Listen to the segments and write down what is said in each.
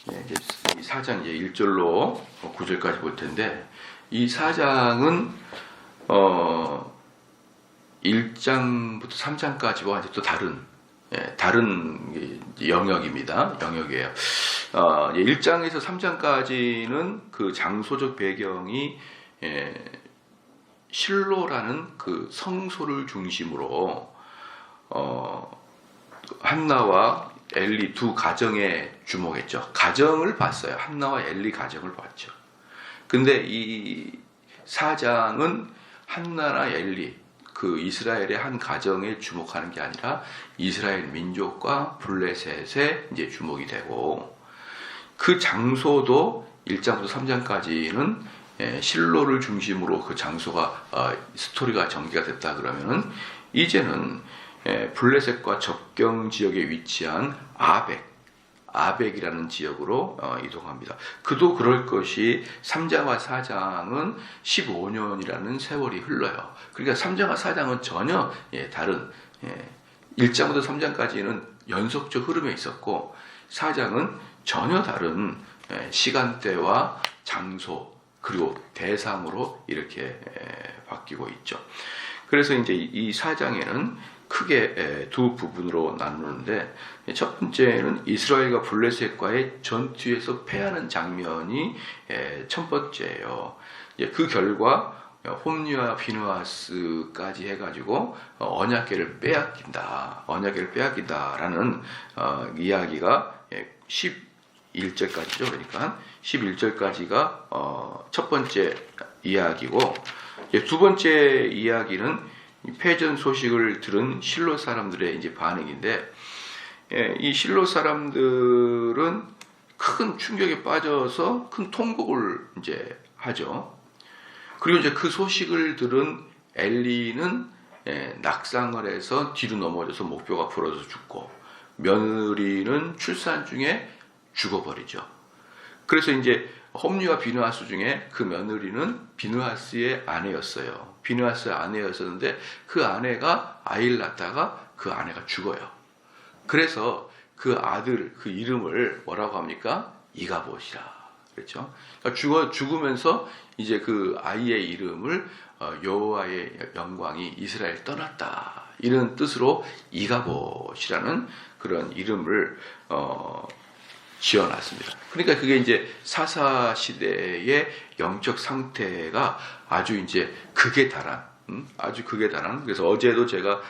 이제 이 4장 이제 1절로 9절까지 볼 텐데, 이 4장은 1장부터 3장까지와 이제 또 다른 영역입니다. 영역이에요. 1장에서 3장까지는 그 장소적 배경이 실로라는 그 성소를 중심으로 한나와 엘리 두 가정에 주목했죠. 가정을 봤어요. 한나와 엘리 가정을 봤죠. 근데 이 4장은 한나나 엘리, 그 이스라엘의 한 가정에 주목하는 게 아니라 이스라엘 민족과 블레셋에 이제 주목이 되고, 그 장소도 1장부터 3장까지는 실로를 중심으로 그 장소가 스토리가 전개가 됐다 그러면은, 이제는 블레셋과 접경 지역에 위치한 아벡이라는 지역으로 이동합니다. 그도 그럴 것이 3장과 4장은 15년이라는 세월이 흘러요. 그러니까 3장과 4장은 전혀 다른, 1장부터 3장까지는 연속적 흐름에 있었고, 4장은 전혀 다른 시간대와 장소 그리고 대상으로 이렇게 바뀌고 있죠. 그래서 이제 이 4장에는 크게 두 부분으로 나누는데, 첫 번째는 이스라엘과 블레셋과의 전투에서 패하는 장면이 첫 번째예요. 그 결과 홈리와 비느하스까지 해가지고 언약궤를 빼앗긴다라는 이야기가 11절까지죠. 그러니까 11절까지가 첫 번째 이야기고, 두 번째 이야기는 패전 소식을 들은 실로 사람들의 이제 반응인데, 이 실로 사람들은 큰 충격에 빠져서 큰 통곡을 이제 하죠. 그리고 이제 그 소식을 들은 엘리는 낙상을 해서 뒤로 넘어져서 목뼈가 부러져 죽고, 며느리는 출산 중에 죽어버리죠. 그래서 이제 홈리와 비느하스 중에 그 며느리는 비느하스의 아내였어요. 비느하스의 아내였었는데 그 아내가 아이를 낳다가 그 아내가 죽어요. 그래서 그 아들 그 이름을 뭐라고 합니까? 이가봇이라 그랬죠. 그러니까 죽으면서 이제 그 아이의 이름을 여호와의 영광이 이스라엘 떠났다, 이런 뜻으로 이가봇이라는 그런 이름을 지어놨습니다. 그러니까 그게 이제 사사 시대의 영적 상태가 아주 이제 극에 달한, 그래서 어제도 제가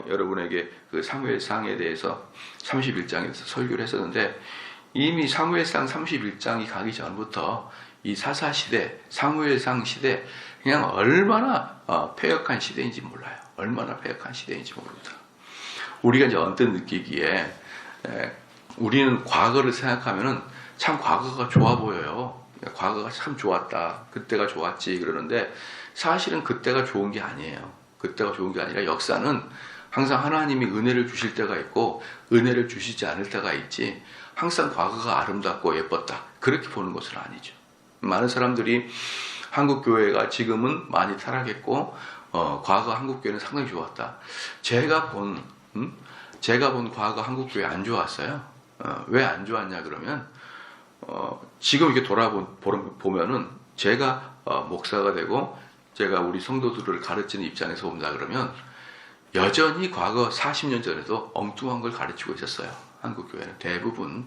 여러분에게 그 사무엘상에 대해서 31장에서 설교를 했었는데, 이미 사무엘상 31장이 가기 전부터 이 사사 시대, 사무엘상 시대, 그냥 얼마나 패역한 시대인지 몰라요. 얼마나 패역한 시대인지 모릅니다. 우리가 이제 언뜻 느끼기에 우리는 과거를 생각하면은 참 과거가 좋아 보여요. 과거가 참 좋았다, 그때가 좋았지 그러는데, 사실은 그때가 좋은 게 아니에요. 그때가 좋은 게 아니라 역사는 항상 하나님이 은혜를 주실 때가 있고 은혜를 주시지 않을 때가 있지, 항상 과거가 아름답고 예뻤다 그렇게 보는 것은 아니죠. 많은 사람들이 한국 교회가 지금은 많이 타락했고 과거 한국 교회는 상당히 좋았다. 제가 본 과거 한국 교회 안 좋았어요. 왜 안 좋았냐 그러면, 지금 이렇게 돌아보면은 제가 목사가 되고 제가 우리 성도들을 가르치는 입장에서 본다 그러면 여전히 과거 40년 전에도 엉뚱한 걸 가르치고 있었어요. 한국 교회는 대부분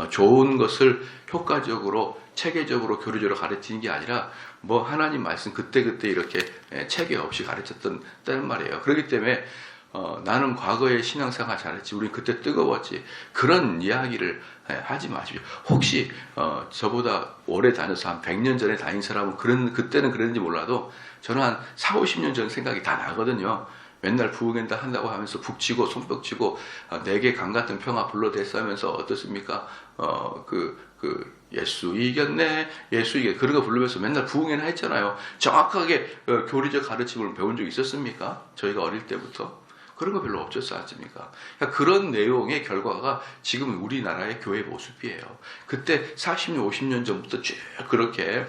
좋은 것을 효과적으로 체계적으로 교리적으로 가르치는 게 아니라 뭐 하나님 말씀 그때그때 이렇게 체계 없이 가르쳤던 말이에요. 그렇기 때문에 나는 과거에 신앙생활 잘했지, 우린 그때 뜨거웠지, 그런 이야기를 하지 마십시오. 혹시 저보다 오래 다녀서 한 100년 전에 다닌 사람은 그때는 그랬는지 몰라도 저는 한 40-50년 전 생각이 다 나거든요. 맨날 부흥한다 한다고 하면서 북치고 손뼉치고 내게 강같은 평화 불러댔어 하면서 어떻습니까? 예수 이겼네, 예수 이겼네, 그런 거 부르면서 맨날 부흥회나 했잖아요. 정확하게 교리적 가르침을 배운 적 있었습니까? 저희가 어릴 때부터 그런 거 별로 없었지 않습니까? 그러니까 그런 내용의 결과가 지금 우리나라의 교회 모습이에요. 그때 40년, 50년 전부터 쭉 그렇게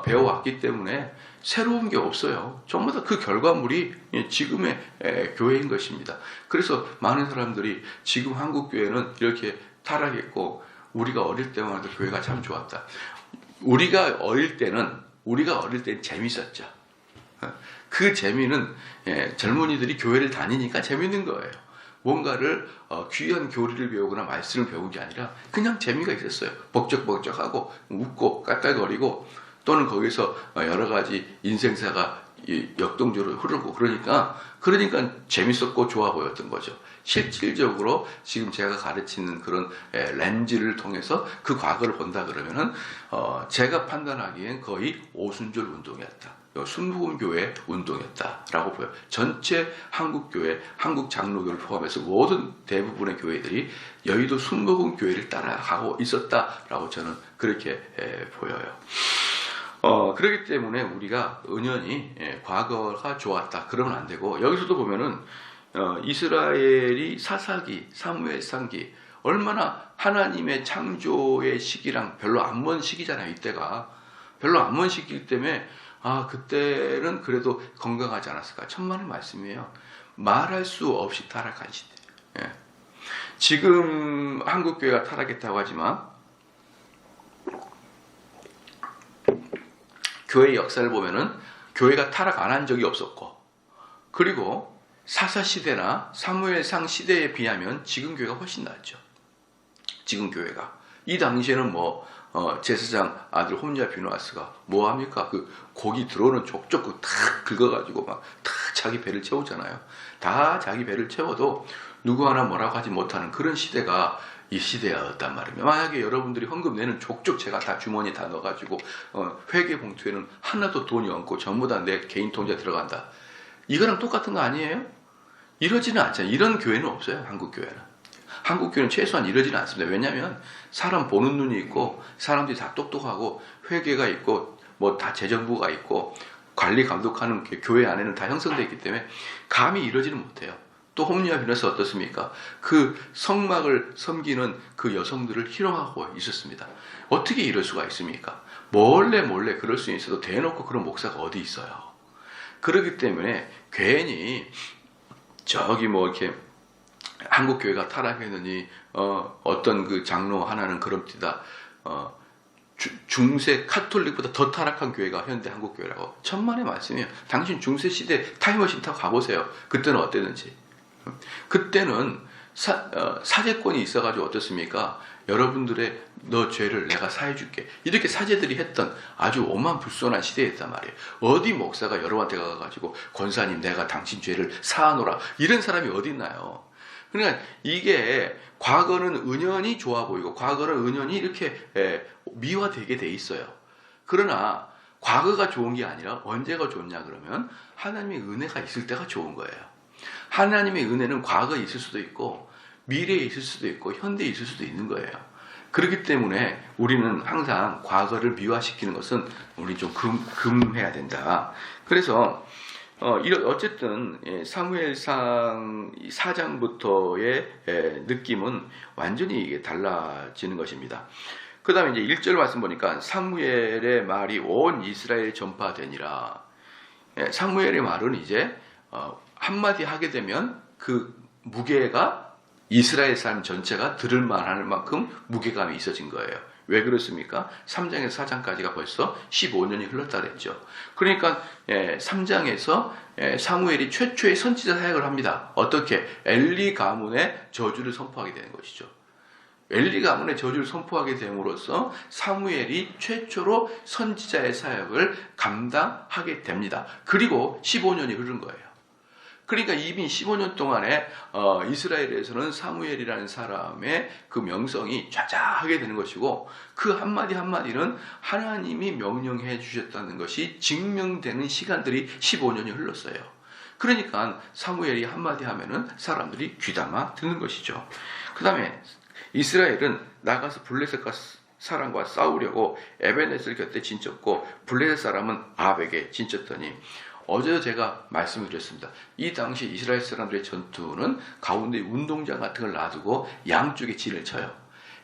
배워왔기 때문에 새로운 게 없어요. 전부 다 그 결과물이 지금의 교회인 것입니다. 그래서 많은 사람들이 지금 한국 교회는 이렇게 타락했고 우리가 어릴 때만 해도 교회가 참 좋았다. 우리가 어릴 때는 재밌었죠. 그 재미는 젊은이들이 교회를 다니니까 재밌는 거예요. 뭔가를 귀한 교리를 배우거나 말씀을 배운 게 아니라 그냥 재미가 있었어요. 벅적벅적하고 웃고 깔깔거리고 또는 거기서 여러 가지 인생사가 역동적으로 흐르고 그러니까 재밌었고 좋아 보였던 거죠. 실질적으로 지금 제가 가르치는 그런 렌즈를 통해서 그 과거를 본다 그러면은 제가 판단하기엔 거의 오순절 운동이었다. 순복음교회 운동이었다라고 보여요. 전체 한국교회, 한국장로교를 포함해서 모든 대부분의 교회들이 여의도 순복음교회를 따라가고 있었다라고 저는 그렇게 보여요. 그렇기 때문에 우리가 은연히 과거가 좋았다 그러면 안 되고, 여기서도 보면은 이스라엘이 사사기, 사무엘상기 얼마나 하나님의 창조의 시기랑 별로 안 먼 시기잖아요. 이때가 별로 안 먼 시기이기 때문에 그때는 그래도 건강하지 않았을까. 천만의 말씀이에요. 말할 수 없이 타락한 시대. 지금 한국교회가 타락했다고 하지만 교회의 역사를 보면은 교회가 타락 안 한 적이 없었고, 그리고 사사시대나 사무엘상 시대에 비하면 지금 교회가 훨씬 낫죠. 지금 교회가. 이 당시에는 제사장 아들 홈리아 비누아스가 뭐합니까? 그 고기 들어오는 족족 탁 긁어가지고 막 탁 자기 배를 채우잖아요. 다 자기 배를 채워도 누구 하나 뭐라고 하지 못하는 그런 시대가 이 시대였단 말입니다. 만약에 여러분들이 헌금 내는 족족 제가 다 주머니에 다 넣어가지고 회계 봉투에는 하나도 돈이 없고 전부 다 내 개인 통장에 들어간다. 이거랑 똑같은 거 아니에요? 이러지는 않잖아요. 이런 교회는 없어요. 한국 교회는. 한국 교회는 최소한 이러지는 않습니다. 왜냐하면 사람 보는 눈이 있고 사람들이 다 똑똑하고 회계가 있고 다 재정부가 있고 관리 감독하는 교회 안에는 다 형성되어 있기 때문에 감히 이러지는 못해요. 또 홈리아 비너스 어떻습니까? 그 성막을 섬기는 그 여성들을 희롱하고 있었습니다. 어떻게 이럴 수가 있습니까? 몰래 그럴 수 있어도 대놓고 그런 목사가 어디 있어요. 그렇기 때문에 괜히 이렇게 한국 교회가 타락했느니 어떤 그 장로 하나는 그럽디다. 중세 카톨릭보다 더 타락한 교회가 현대 한국 교회라고. 천만의 말씀이에요. 당신 중세 시대 타임머신 타고 가보세요. 그때는 어땠는지. 그때는 사제권이 있어가지고 어떻습니까? 여러분들의 너 죄를 내가 사해줄게. 이렇게 사제들이 했던 아주 오만불손한 시대였단 말이에요. 어디 목사가 여러분한테 가가지고 권사님 내가 당신 죄를 사하노라. 이런 사람이 어디 있나요? 그러니까 이게 과거는 은연히 좋아 보이고 과거는 은연히 이렇게 미화되게 돼 있어요. 그러나 과거가 좋은 게 아니라 언제가 좋냐 그러면 하나님의 은혜가 있을 때가 좋은 거예요. 하나님의 은혜는 과거에 있을 수도 있고 미래에 있을 수도 있고 현대에 있을 수도 있는 거예요. 그렇기 때문에 우리는 항상 과거를 미화시키는 것은 우리 좀 금해야 된다. 그래서 어쨌든 사무엘상 4장부터의 느낌은 완전히 이게 달라지는 것입니다. 그 다음에 이제 1절 말씀 보니까 사무엘의 말이 온 이스라엘에 전파되니라. 사무엘의 말은 이제 한마디 하게 되면 그 무게가 이스라엘 사람 전체가 들을 만할 만큼 무게감이 있어진 거예요. 왜 그렇습니까? 3장에서 4장까지가 벌써 15년이 흘렀다 그랬죠. 그러니까 3장에서 사무엘이 최초의 선지자 사역을 합니다. 어떻게? 엘리 가문의 저주를 선포하게 되는 것이죠. 엘리 가문의 저주를 선포하게 됨으로써 사무엘이 최초로 선지자의 사역을 감당하게 됩니다. 그리고 15년이 흐른 거예요. 그러니까 이미 15년 동안에 이스라엘에서는 사무엘이라는 사람의 그 명성이 좌자하게 되는 것이고 그 한마디 한마디는 하나님이 명령해 주셨다는 것이 증명되는 시간들이 15년이 흘렀어요. 그러니까 사무엘이 한마디 하면은 사람들이 귀담아 듣는 것이죠. 그 다음에 이스라엘은 나가서 블레셋 사람과 싸우려고 에베네셀 곁에 진쳤고 블레셋 사람은 아합에게 진쳤더니 어제도 제가 말씀을 드렸습니다. 이 당시 이스라엘 사람들의 전투는 가운데 운동장 같은 걸 놔두고 양쪽에 진을 쳐요.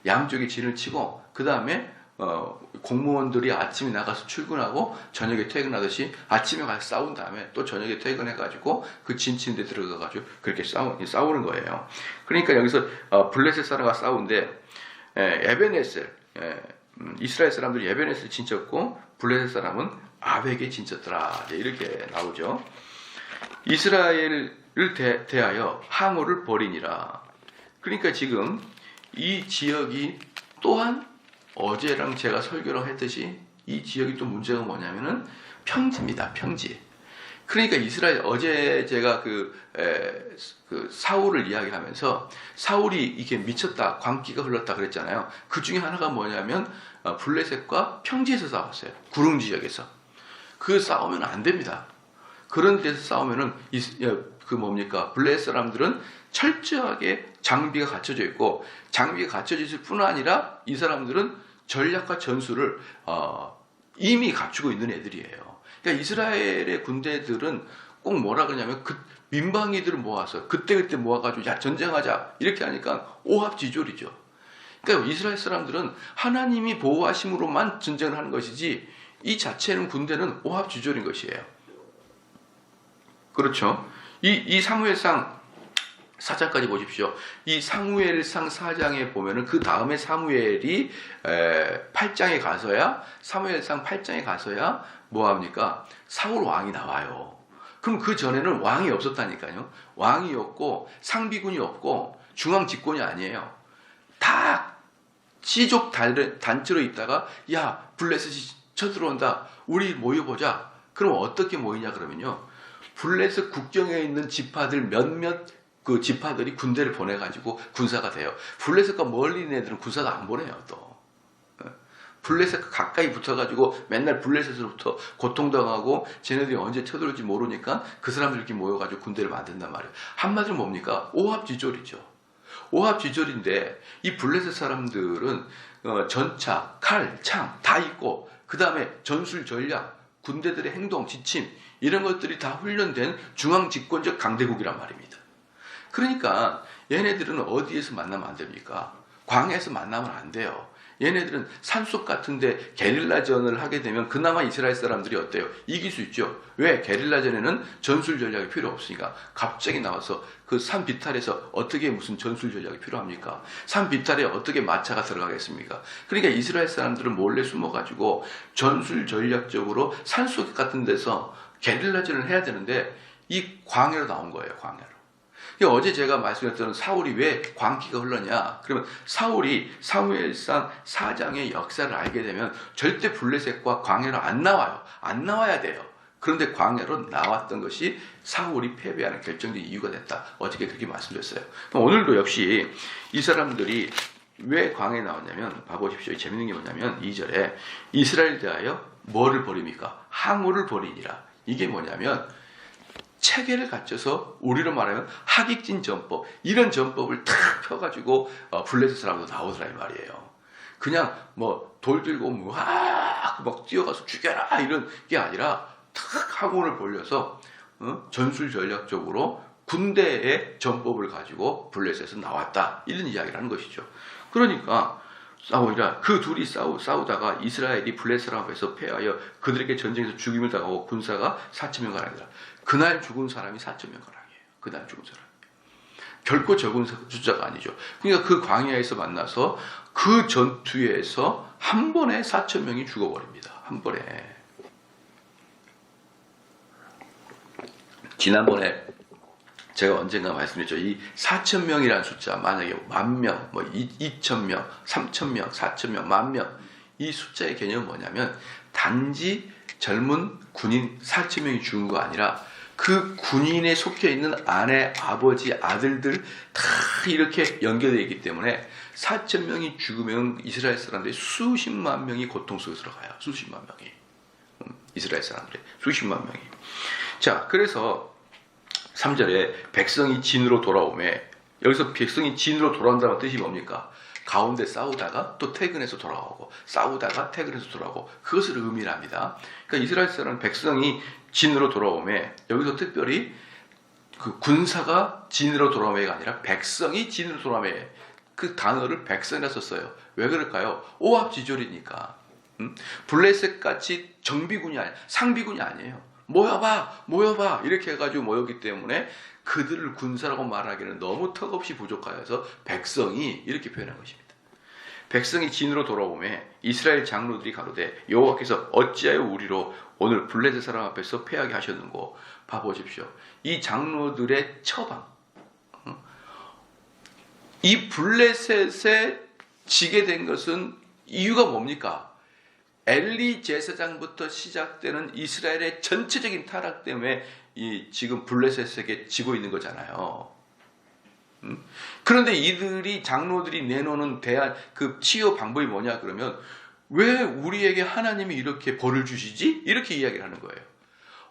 양쪽에 진을 치고 그 다음에 공무원들이 아침에 나가서 출근하고 저녁에 퇴근하듯이 아침에 가서 싸운 다음에 또 저녁에 퇴근해가지고 그 진치는 데 들어가가지고 그렇게 싸우는 거예요. 그러니까 여기서 블레셋 사람과 싸우는데 에베네셀, 이스라엘 사람들이 에베네셀 진쳤고 블레셋 사람은 아벡에 진쳤더라. 이렇게 나오죠. 이스라엘을 대하여 항우를 벌이니라. 그러니까 지금 이 지역이 또한 어제랑 제가 설교를 했듯이 이 지역이 또 문제가 뭐냐면은 평지입니다. 평지. 그러니까 이스라엘 어제 제가 그 사울을 이야기하면서 사울이 이게 미쳤다, 광기가 흘렀다 그랬잖아요. 그 중에 하나가 뭐냐면 블레셋과 평지에서 싸웠어요. 구릉 지역에서. 그 싸우면 안 됩니다. 그런 데서 싸우면은 블레셋 사람들은 철저하게 장비가 갖춰져 있고 장비가 갖춰져 있을 뿐 아니라 이 사람들은 전략과 전술을 이미 갖추고 있는 애들이에요. 그러니까 이스라엘의 군대들은 꼭 뭐라 그러냐면 민방위들을 모아서 그때 모아가지고 야 전쟁하자 이렇게 하니까 오합지졸이죠. 그러니까 이스라엘 사람들은 하나님이 보호하심으로만 전쟁을 하는 것이지 이 자체는 군대는 오합지졸인 것이에요. 그렇죠. 이 사무엘상 4장까지 보십시오. 이 사무엘상 4장에 보면은 그 다음에 사무엘이 8장에 가서야 사무엘상 8장에 가서야 뭐합니까? 사울 왕이 나와요. 그럼 그 전에는 왕이 없었다니까요. 왕이 없고 상비군이 없고 중앙 집권이 아니에요. 다 시족 단체로 있다가 야 블레셋이 쳐들어온다. 우리 모여보자. 그럼 어떻게 모이냐 그러면요. 블레셋 국경에 있는 지파들 몇몇 그 지파들이 군대를 보내가지고 군사가 돼요. 블레셋과 멀리 있는 애들은 군사도 안 보내요, 또. 블레셋과 가까이 붙어가지고 맨날 블레셋으로부터 고통당하고 쟤네들이 언제 쳐들어올지 모르니까 그 사람들이 이렇게 모여가지고 군대를 만든단 말이에요. 한마디로 뭡니까? 오합지졸이죠. 오합지졸인데 이 블레셋 사람들은 전차, 칼, 창 다 있고 그 다음에 전술 전략, 군대들의 행동, 지침 이런 것들이 다 훈련된 중앙 집권적 강대국이란 말입니다. 그러니까 얘네들은 어디에서 만나면 안 됩니까? 광야에서 만나면 안 돼요. 얘네들은 산속 같은데 게릴라전을 하게 되면 그나마 이스라엘 사람들이 어때요? 이길 수 있죠. 왜? 게릴라전에는 전술 전략이 필요 없으니까. 갑자기 나와서 그 산 비탈에서 어떻게 무슨 전술 전략이 필요합니까? 산 비탈에 어떻게 마차가 들어가겠습니까? 그러니까 이스라엘 사람들은 몰래 숨어가지고 전술 전략적으로 산속 같은 데서 게릴라전을 해야 되는데 이 광야로 나온 거예요. 광야로. 어제 제가 말씀드렸던 사울이 왜 광기가 흘러냐? 그러면 사울이 사무엘상 4장의 역사를 알게 되면 절대 블레셋과 광야로 안 나와요. 안 나와야 돼요. 그런데 광야로 나왔던 것이 사울이 패배하는 결정적인 이유가 됐다. 어저께 그렇게 말씀드렸어요. 오늘도 역시 이 사람들이 왜 광야에 나왔냐면 봐보십시오. 재밌는 게 뭐냐면 2절에 이스라엘 대하여 뭐를 벌입니까? 항우를 벌이니라. 이게 뭐냐면 체계를 갖춰서 우리로 말하면 하객진 전법 이런 전법을 탁 펴가지고 블레셋 사람도 나오더라 이 말이에요. 그냥 뭐 돌 들고 막 뛰어가서 죽여라 이런 게 아니라 탁 학원을 벌려서 전술 전략적으로 군대의 전법을 가지고 블레셋에서 나왔다 이런 이야기를 하는 것이죠. 그러니까 싸우니라 그 둘이 싸우다가 이스라엘이 블레셋 앞에서 패하여 그들에게 전쟁에서 죽임을 당하고 군사가 4,000명가량이라. 그날 죽은 사람이 4,000명가량이에요. 그날 죽은 사람. 결코 적은 숫자가 아니죠. 그러니까 그 광야에서 만나서 그 전투에서 한 번에 4,000명이 죽어버립니다. 한 번에. 지난번에 제가 언젠가 말씀드렸죠. 이 4,000명이라는 숫자, 만약에 10,000명, 2,000명, 3,000명, 4,000명, 10,000명. 이 숫자의 개념은 뭐냐면 단지 젊은 군인 4,000명이 죽은 거 아니라 그 군인에 속해 있는 아내, 아버지, 아들들 다 이렇게 연결되어 있기 때문에 4,000명이 죽으면 이스라엘 사람들이 수십만 명이 고통 속에 들어가요. 수십만 명이. 이스라엘 사람들이 수십만 명이. 자, 그래서 3절에 백성이 진으로 돌아오매, 여기서 백성이 진으로 돌아온다는 뜻이 뭡니까? 가운데 싸우다가 또 퇴근해서 돌아오고 싸우다가 퇴근해서 돌아오고 그것을 의미를 합니다. 그러니까 이스라엘 사람 백성이 진으로 돌아오매, 여기서 특별히 그 군사가 진으로 돌아오매가 아니라 백성이 진으로 돌아오매, 그 단어를 백성이라 썼어요. 왜 그럴까요? 오합지졸이니까. 블레셋 같이 정비군이 아니에요. 상비군이 아니에요. 모여봐 이렇게 해가지고 모였기 때문에 그들을 군사라고 말하기는 너무 턱없이 부족하여서 백성이 이렇게 표현한 것입니다. 백성이 진으로 돌아오매 이스라엘 장로들이 가로되 여호와께서 어찌하여 우리로 오늘 블레셋 사람 앞에서 패하게 하셨는고. 봐보십시오. 이 장로들의 처방. 이 블레셋에 지게 된 것은 이유가 뭡니까? 엘리 제사장부터 시작되는 이스라엘의 전체적인 타락 때문에 지금 블레셋에게 지고 있는 거잖아요. 그런데 이들이 장로들이 내놓는 대안, 그 치유 방법이 뭐냐 그러면 왜 우리에게 하나님이 이렇게 벌을 주시지? 이렇게 이야기를 하는 거예요.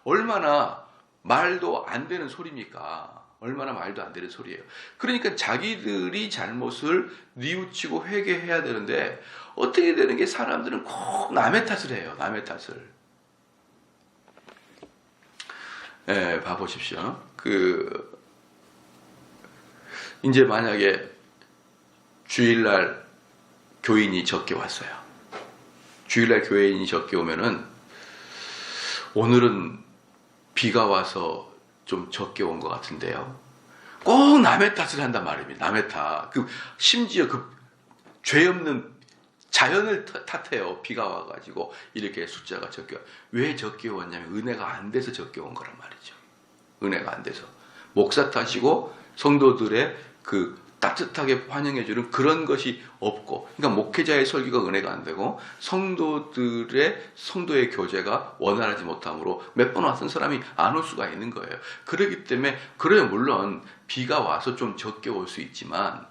얼마나 말도 안 되는 소리입니까? 얼마나 말도 안 되는 소리예요. 그러니까 자기들이 잘못을 뉘우치고 회개해야 되는데 어떻게 되는 게 사람들은 꼭 남의 탓을 해요. 남의 탓을. 예, 봐보십시오. 이제 만약에 주일날 교인이 적게 왔어요. 주일날 교인이 적게 오면은 오늘은 비가 와서 좀 적게 온 것 같은데요. 꼭 남의 탓을 한단 말입니다. 남의 탓. 심지어 죄 없는 자연을 탓해요. 비가 와가지고 이렇게 숫자가 적게. 왜 적게 왔냐면 은혜가 안 돼서 적게 온 거란 말이죠. 은혜가 안 돼서. 목사 탓이고 성도들의 따뜻하게 환영해주는 그런 것이 없고, 그러니까 목회자의 설교가 은혜가 안 되고 성도의 교제가 원활하지 못함으로 몇 번 왔던 사람이 안 올 수가 있는 거예요. 그렇기 때문에 물론 비가 와서 좀 적게 올 수 있지만,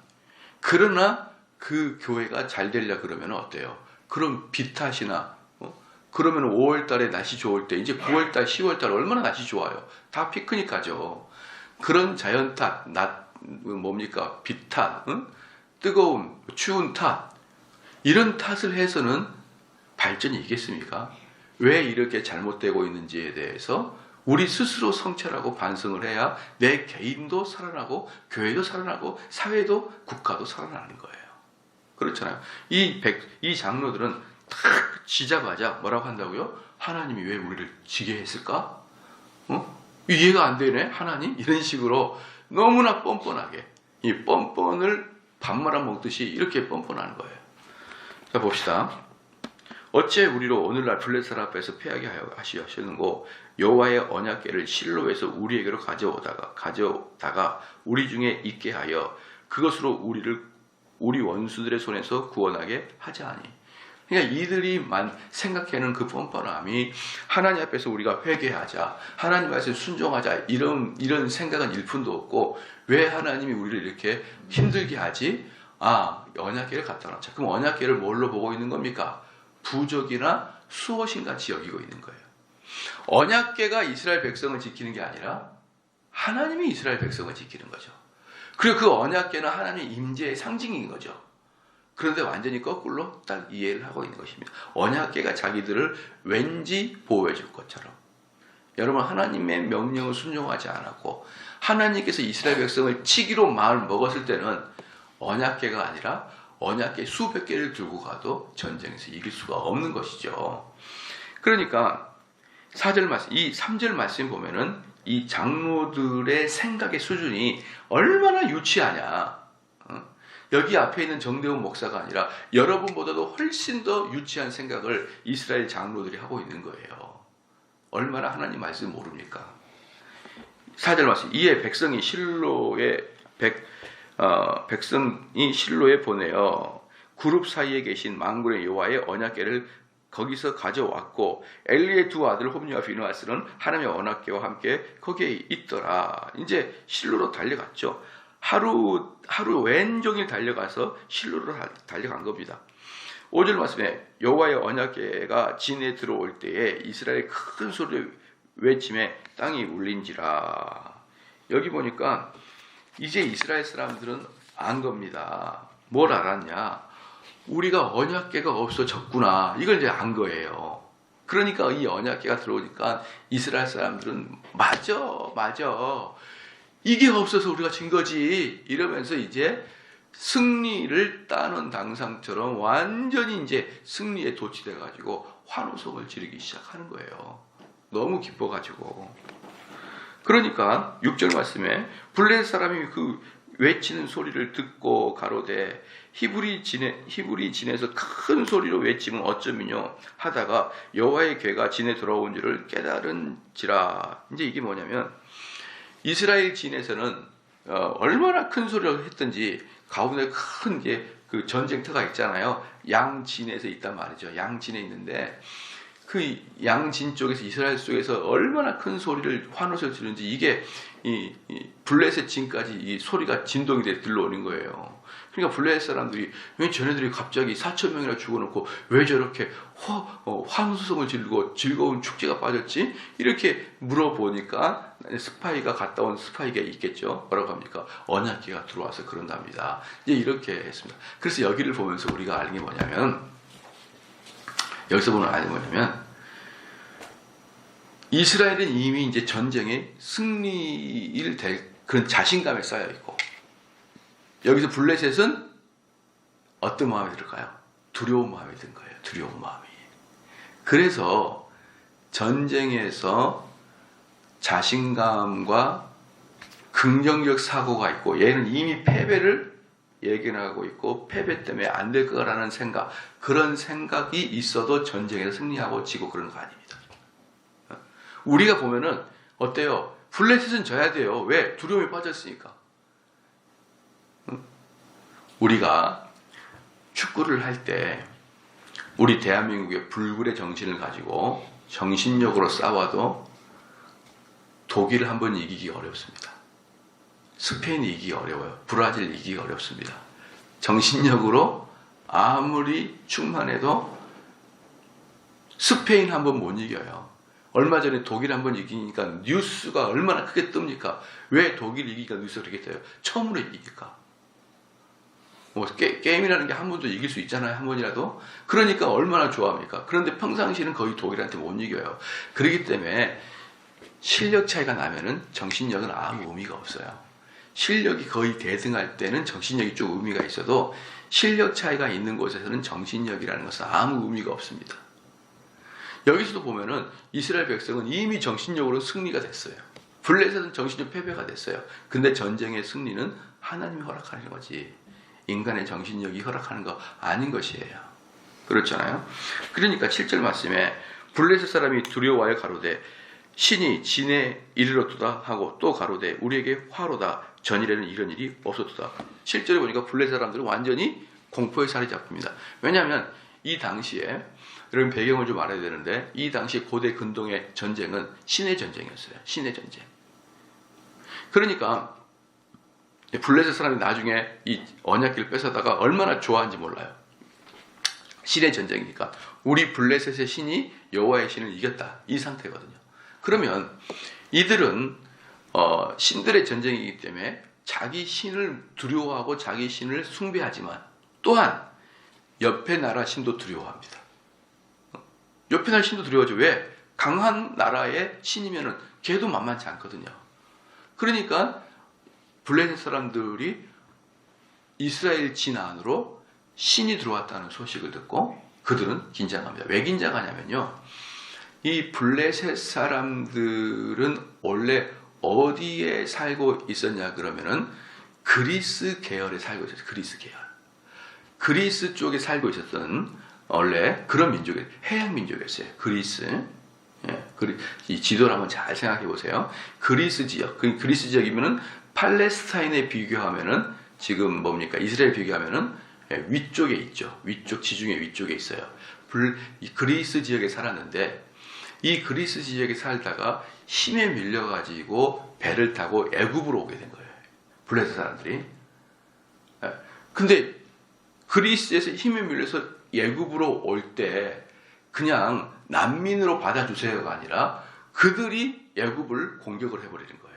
그러나 그 교회가 잘 되려 그러면 어때요? 그럼 비 탓이나 그러면 5월달에 날씨 좋을 때 이제 9월달, 10월달 얼마나 날씨 좋아요? 다 피크닉하죠. 그런 자연 탓, 뭡니까? 비 탓, 뜨거운, 추운 탓, 이런 탓을 해서는 발전이 있겠습니까? 왜 이렇게 잘못되고 있는지에 대해서 우리 스스로 성찰하고 반성을 해야 내 개인도 살아나고 교회도 살아나고 사회도 국가도 살아나는 거예요. 그렇잖아요. 이 장로들은 탁 지자마자 뭐라고 한다고요? 하나님이 왜 우리를 지게 했을까? 이해가 안 되네, 하나님? 이런 식으로 너무나 뻔뻔하게, 이 뻔뻔을 밥 말아 먹듯이 이렇게 뻔뻔하는 거예요. 자, 봅시다. 어째 우리로 오늘날 블레셋 앞에서 패하게 하시는고. 여호와의 언약궤를 실로에서 우리에게로 가져다가 우리 중에 있게 하여 그것으로 우리 원수들의 손에서 구원하게 하자니. 그러니까 이들이 생각하는 그 뻔뻔함이 하나님 앞에서 우리가 회개하자, 하나님 앞에서 순종하자, 이런 생각은 일푼도 없고, 왜 하나님이 우리를 이렇게 힘들게 하지? 언약궤를 갖다 놓자. 그럼 언약궤를 뭘로 보고 있는 겁니까? 부적이나 수호신 같이 여기고 있는 거예요. 언약궤가 이스라엘 백성을 지키는 게 아니라 하나님이 이스라엘 백성을 지키는 거죠. 그리고 그 언약궤는 하나님의 임재의 상징인 거죠. 그런데 완전히 거꾸로 딱 이해를 하고 있는 것입니다. 언약궤가 자기들을 왠지 보호해 줄 것처럼. 여러분, 하나님의 명령을 순종하지 않았고 하나님께서 이스라엘 백성을 치기로 마음을 먹었을 때는 언약궤가 아니라 언약궤 수백 개를 들고 가도 전쟁에서 이길 수가 없는 것이죠. 그러니까 4절 말씀, 이 3절 말씀 보면은 이 장로들의 생각의 수준이 얼마나 유치하냐. 여기 앞에 있는 정대훈 목사가 아니라 여러분보다도 훨씬 더 유치한 생각을 이스라엘 장로들이 하고 있는 거예요. 얼마나 하나님 말씀 모릅니까? 4절 말씀, 이에 백성이 실로에 보내어 그룹 사이에 계신 만군의 여호와의 언약궤를 거기서 가져왔고, 엘리의 두 아들 홈리와 비느하스는 하나님의 언약궤와 함께 거기에 있더라. 이제 실로로 달려갔죠. 하루 왼종일 달려가서 실로로 달려간 겁니다. 5절 말씀에 여호와의 언약궤가 진에 들어올 때에 이스라엘 큰 소리로 외침에 땅이 울린지라. 여기 보니까 이제 이스라엘 사람들은 안 겁니다. 뭘 알았냐? 우리가 언약궤가 없어졌구나. 이걸 이제 안 거예요. 그러니까 이 언약궤가 들어오니까 이스라엘 사람들은 맞아. 이게 없어서 우리가 진 거지. 이러면서 이제 승리를 따는 당상처럼 완전히 이제 승리에 도취돼가지고 환호성을 지르기 시작하는 거예요. 너무 기뻐가지고. 그러니까 6절 말씀에 블레셋 사람이 외치는 소리를 듣고 가로되 히브리 진에서 큰 소리로 외치면 어쩌미뇨 하다가 여호와의 괴가 진에 들어온 줄을 깨달은지라. 이제 이게 뭐냐면 이스라엘 진에서는 얼마나 큰 소리를 했든지 가운데 큰 그 전쟁터가 있잖아요. 양진에서 있단 말이죠. 양진에 있는데 그 양진 쪽에서 이스라엘 속에서 얼마나 큰 소리를 환호를 지르는지 이게 이 블레셋 진까지 이 소리가 진동이 돼 들려오는 거예요. 그러니까 블레셋 사람들이 왜 쟤네들이 갑자기 4천 명이나 죽어놓고 왜 저렇게 환호성을 지르고 즐거운 축제가 빠졌지? 이렇게 물어보니까 스파이가 갔다 온 스파이가 있겠죠. 뭐라고 합니까? 언약궤가 들어와서 그런답니다. 이제 이렇게 했습니다. 그래서 여기를 보면서 우리가 아는 게 뭐냐면 여기서 보는 아는 게 뭐냐면 이스라엘은 이미 이제 전쟁에 승리를 될 그런 자신감에 쌓여 있고 여기서 블레셋은 어떤 마음이 들까요? 두려운 마음이 든 거예요. 두려운 마음이. 그래서 전쟁에서 자신감과 긍정적 사고가 있고 얘는 이미 패배를 예견하고 있고 패배 때문에 안 될 거라는 생각, 그런 생각이 있어도 전쟁에서 승리하고 지고 그런 거 아닙니다. 우리가 보면은 어때요? 블레셋은 져야 돼요. 왜? 두려움에 빠졌으니까. 우리가 축구를 할 때 우리 대한민국의 불굴의 정신을 가지고 정신력으로 싸워도 독일을 한번 이기기 어렵습니다. 스페인이 이기기 어려워요. 브라질 이기기 어렵습니다. 정신력으로 아무리 충만해도 스페인 한번 못 이겨요. 얼마 전에 독일 한번 이기니까 뉴스가 얼마나 크게 뜹니까? 왜 독일 이기니까 뉴스가 그렇게 떠요? 처음으로 이기니까. 뭐 게임이라는 게 한 번도 이길 수 있잖아요. 한 번이라도. 그러니까 얼마나 좋아합니까? 그런데 평상시는 거의 독일한테 못 이겨요. 그렇기 때문에 실력 차이가 나면은 정신력은 아무 의미가 없어요. 실력이 거의 대등할 때는 정신력이 좀 의미가 있어도 실력 차이가 있는 곳에서는 정신력이라는 것은 아무 의미가 없습니다. 여기서도 보면은 이스라엘 백성은 이미 정신력으로 승리가 됐어요. 블레셋은 정신력 패배가 됐어요. 근데 전쟁의 승리는 하나님이 허락하는 거지 인간의 정신력이 허락하는 거 아닌 것이에요. 그렇잖아요. 그러니까 7절 말씀에 블레셋 사람이 두려워하여 가로되 신이 진에 이르렀도다 하고 또 가로되 우리에게 화로다 전일에는 이런 일이 없었도다. 7절에 보니까 블레셋 사람들은 완전히 공포에 사로잡힙니다. 왜냐하면 이 당시에 이런 배경을 좀 알아야 되는데 이 당시 고대 근동의 전쟁은 신의 전쟁이었어요. 신의 전쟁. 그러니까 블레셋 사람이 나중에 이 언약궤를 뺏어다가 얼마나 좋아하는지 몰라요. 신의 전쟁이니까 우리 블레셋의 신이 여호와의 신을 이겼다 이 상태거든요. 그러면 이들은 신들의 전쟁이기 때문에 자기 신을 두려워하고 자기 신을 숭배하지만 또한 옆에 나라 신도 두려워합니다. 옆에 나라 신도 두려워하죠. 왜? 강한 나라의 신이면은 걔도 만만치 않거든요. 그러니까 블레셋 사람들이 이스라엘 진 안으로 신이 들어왔다는 소식을 듣고 그들은 긴장합니다. 왜 긴장하냐면요. 이 블레셋 사람들은 원래 어디에 살고 있었냐 그러면은 그리스 계열에 살고 있었어요. 그리스 계열. 그리스 쪽에 살고 있었던 원래 그런 민족이에요. 해양 민족이었어요. 그리스. 이 지도를 한번 잘 생각해 보세요. 그리스 지역. 그리스 지역이면은 팔레스타인에 비교하면은 지금 뭡니까? 이스라엘 비교하면은 위쪽에 있죠. 위쪽 지중해 위쪽에 있어요. 그리스 지역에 살았는데 이 그리스 지역에 살다가 힘에 밀려가지고 배를 타고 애굽으로 오게 된 거예요. 블레셋 사람들이. 근데 그리스에서 힘에 밀려서 애굽으로 올 때 그냥 난민으로 받아주세요가 아니라 그들이 애굽을 공격을 해버리는 거예요.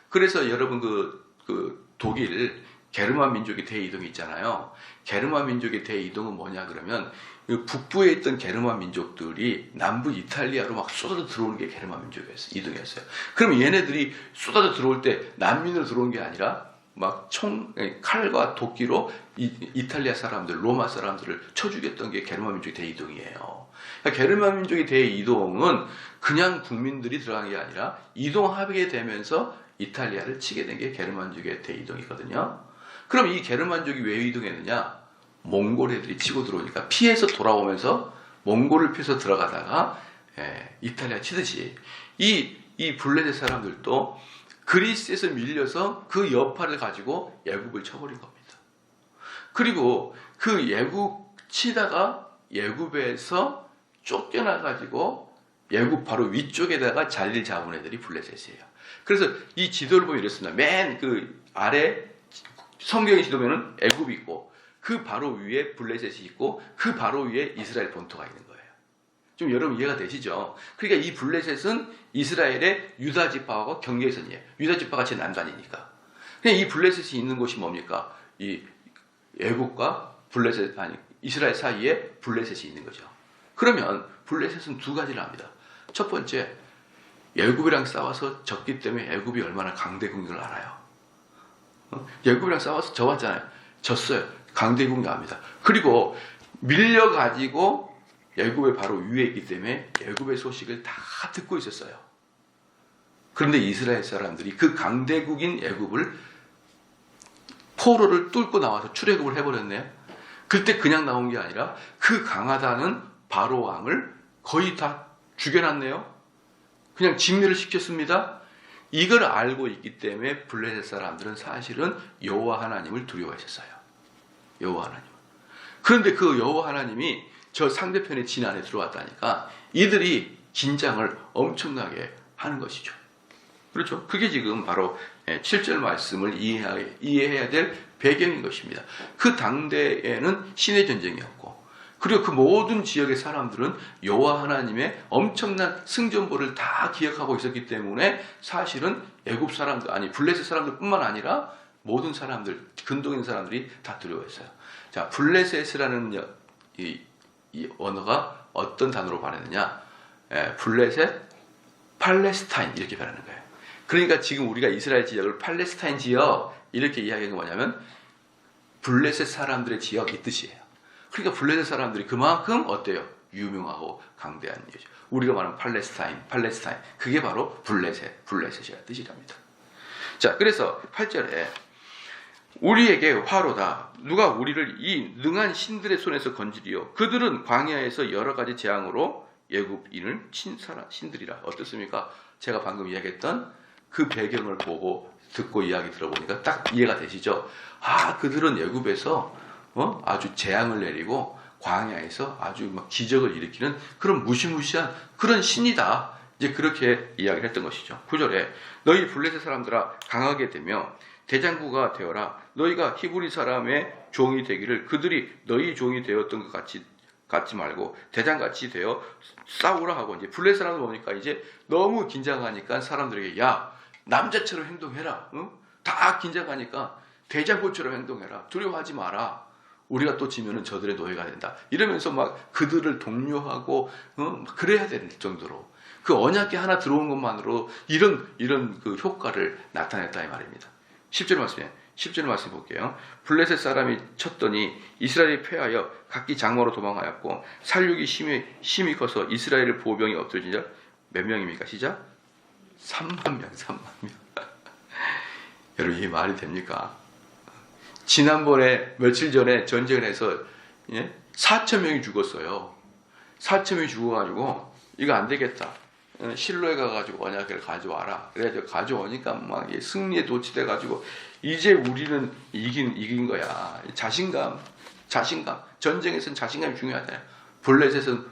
그래서 여러분 그 독일 게르만 민족의 대이동이 있잖아요. 게르만 민족의 대이동은 뭐냐 그러면 북부에 있던 게르만 민족들이 남부 이탈리아로 막 쏟아져 들어오는 게 게르만 민족이었어요. 이동이었어요. 그럼 얘네들이 쏟아져 들어올 때 난민으로 들어온 게 아니라 막 칼과 도끼로 이탈리아 사람들, 로마 사람들을 쳐 죽였던 게 게르만 민족의 대이동이에요. 그러니까 게르만 민족의 대이동은 그냥 국민들이 들어간 게 아니라 이동하게 되면서 이탈리아를 치게 된 게 게르만족의 대이동이거든요. 그럼 이 게르만족이 왜 이동했느냐? 몽골 애들이 치고 들어오니까 피해서 돌아오면서 몽골을 피해서 들어가다가 이탈리아 치듯이 이 블레셋 사람들도 그리스에서 밀려서 그 여파를 가지고 애굽을 쳐버린 겁니다. 그리고 그 애굽 치다가 애굽에서 쫓겨나가지고 애굽 바로 위쪽에다가 자리를 잡은 애들이 블레셋이에요. 그래서 이 지도를 보면 이렇습니다. 맨 그 아래 성경의 지도면은 애굽이 있고 그 바로 위에 블레셋이 있고 그 바로 위에 이스라엘 본토가 있는 거예요. 좀 여러분 이해가 되시죠? 그러니까 이 블레셋은 이스라엘의 유다 지파하고 경계선이에요. 유다 지파가 제 난간이니까. 그냥 이 블레셋이 있는 곳이 뭡니까? 이 애굽과 블레셋 아니 이스라엘 사이에 블레셋이 있는 거죠. 그러면 블레셋은 두 가지를 합니다. 첫 번째, 애굽이랑 싸워서 졌기 때문에 애굽이 얼마나 강대국인 걸 알아요. 애굽이랑 싸워서 져봤잖아요. 졌어요. 강대국인 걸 압니다. 그리고 밀려가지고 애굽의 바로 위에 있기 때문에 애굽의 소식을 다 듣고 있었어요. 그런데 이스라엘 사람들이 그 강대국인 애굽을 포로를 뚫고 나와서 출애굽을 해버렸네요. 그때 그냥 나온 게 아니라 그 강하다는 바로 왕을 거의 다 죽여놨네요. 그냥 직멸을 시켰습니다. 이걸 알고 있기 때문에 블레셋 사람들은 사실은 여호와 하나님을 두려워했었어요. 여호와 하나님. 그런데 그 여호와 하나님이 저 상대편의 진 안에 들어왔다니까 이들이 긴장을 엄청나게 하는 것이죠. 그렇죠? 그게 지금 바로 7절 말씀을 이해해야 될 배경인 것입니다. 그 당대에는 신의 전쟁이었고 그리고 그 모든 지역의 사람들은 여호와 하나님의 엄청난 승전보를 다 기억하고 있었기 때문에 사실은 애굽 사람들 아니 블레셋 사람들뿐만 아니라 모든 사람들 근동에 있는 사람들이 다 두려워했어요. 자, 블레셋이라는 이 언어가 어떤 단어로 발했느냐? 블레셋, 팔레스타인 이렇게 발하는 거예요. 그러니까 지금 우리가 이스라엘 지역을 팔레스타인 지역 이렇게 이야기하는 게 뭐냐면 블레셋 사람들의 지역 이 뜻이에요. 그러니까 블레셋 사람들이 그만큼 어때요? 유명하고 강대한 이죠. 우리가 말하는 팔레스타인 그게 바로 블레셋이라는 뜻이랍니다. 자, 그래서 8절에 우리에게 화로다. 누가 우리를 이 능한 신들의 손에서 건지리요. 그들은 광야에서 여러 가지 재앙으로 애굽인을 친 신들이라. 어떻습니까? 제가 방금 이야기했던 그 배경을 보고 듣고 이야기 들어보니까 딱 이해가 되시죠? 아, 그들은 애굽에서 아주 재앙을 내리고 광야에서 아주 막 기적을 일으키는 그런 무시무시한 그런 신이다. 이제 그렇게 이야기를 했던 것이죠. 9절에 너희 블레셋 사람들아 강하게 되며 대장구가 되어라. 너희가 히브리 사람의 종이 되기를 그들이 너희 종이 되었던 것 같지 말고 대장같이 되어 싸우라 하고 이제 블레셋 사람들 보니까 이제 너무 긴장하니까 사람들에게 야 남자처럼 행동해라. 응? 다 긴장하니까 대장구처럼 행동해라. 두려워하지 마라. 우리가 또 지면은 저들의 노예가 된다. 이러면서 막 그들을 독려하고 그래야 될 정도로 그 언약궤 하나 들어온 것만으로 이런 그 효과를 나타냈다 이 말입니다. 10절 말씀 볼게요. 블레셋 사람이 쳤더니 이스라엘이 패하여 각기 장막으로 도망하였고 살육이 심히 커서 이스라엘의 보병이 없어지자 몇 명입니까? 시작? 3만 명. 여러분 이게 말이 됩니까? 지난번에 며칠 전에 전쟁을 해서 4천 명이 죽었어요. 4천 명이 죽어가지고 이거 안 되겠다. 실로에 가가지고 언약궤를 가져와라. 그래가지고 가져오니까 막 승리에 도취돼가지고 이제 우리는 이긴 거야. 자신감. 전쟁에서는 자신감이 중요하잖아요. 블레셋은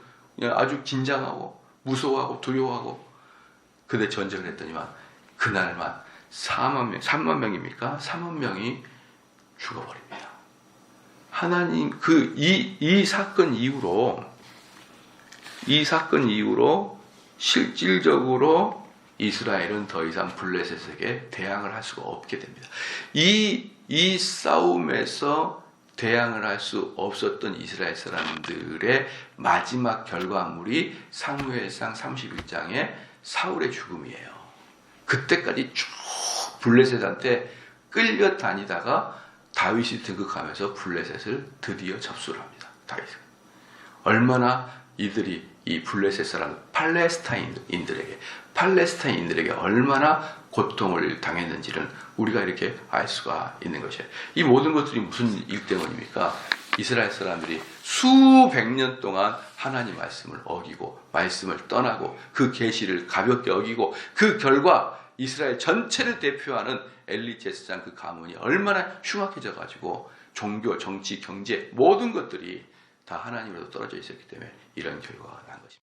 아주 긴장하고 무서워하고 두려워하고. 근데 전쟁을 했더니만 그날만 3만 명입니까? 3만 명이 죽어버립니다. 하나님 이 사건 이후로 실질적으로 이스라엘은 더 이상 블레셋에게 대항을 할 수가 없게 됩니다. 이 싸움에서 대항을 할 수 없었던 이스라엘 사람들의 마지막 결과물이 사무엘상 31장의 사울의 죽음이에요. 그때까지 쭉 블레셋한테 끌려다니다가 다윗이 등극하면서 블레셋을 드디어 접수를 합니다. 다윗은 얼마나 이들이 이 블레셋 사람 팔레스타인인들에게 얼마나 고통을 당했는지를 우리가 이렇게 알 수가 있는 것이에요. 이 모든 것들이 무슨 일 때문입니까? 이스라엘 사람들이 수백 년 동안 하나님 말씀을 어기고 말씀을 떠나고 그 계시를 가볍게 어기고 그 결과 이스라엘 전체를 대표하는 엘리 제사장 그 가문이 얼마나 흉악해져 가지고 종교, 정치, 경제 모든 것들이 다 하나님으로부터 떨어져 있었기 때문에 이런 결과가 난 것입니다.